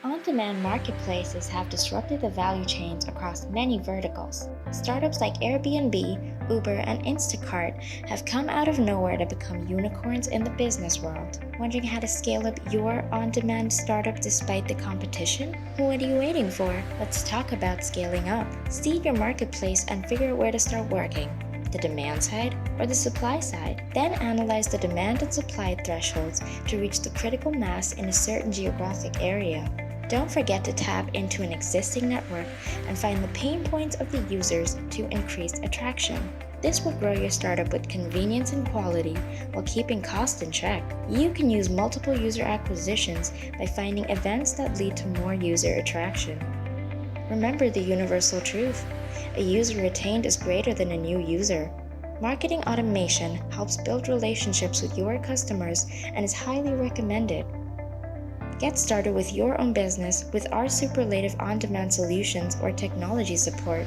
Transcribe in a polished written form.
On-demand marketplaces have disrupted the value chains across many verticals. Startups like Airbnb, Uber, and Instacart have come out of nowhere to become unicorns in the business world. Wondering how to scale up your on-demand startup despite the competition? What are you waiting for? Let's talk about scaling up. Seed your marketplace and figure out where to start working. The demand side or the supply side. Then analyze the demand and supply thresholds to reach the critical mass in a certain geographic area. Don't forget to tap into an existing network and find the pain points of the users to increase attraction. This will grow your startup with convenience and quality while keeping costs in check. You can use multiple user acquisitions by finding events that lead to more user attraction. Remember the universal truth: a user retained is greater than a new user. Marketing automation helps build relationships with your customers and is highly recommended. Get started with your own business with our superlative on-demand solutions or technology support.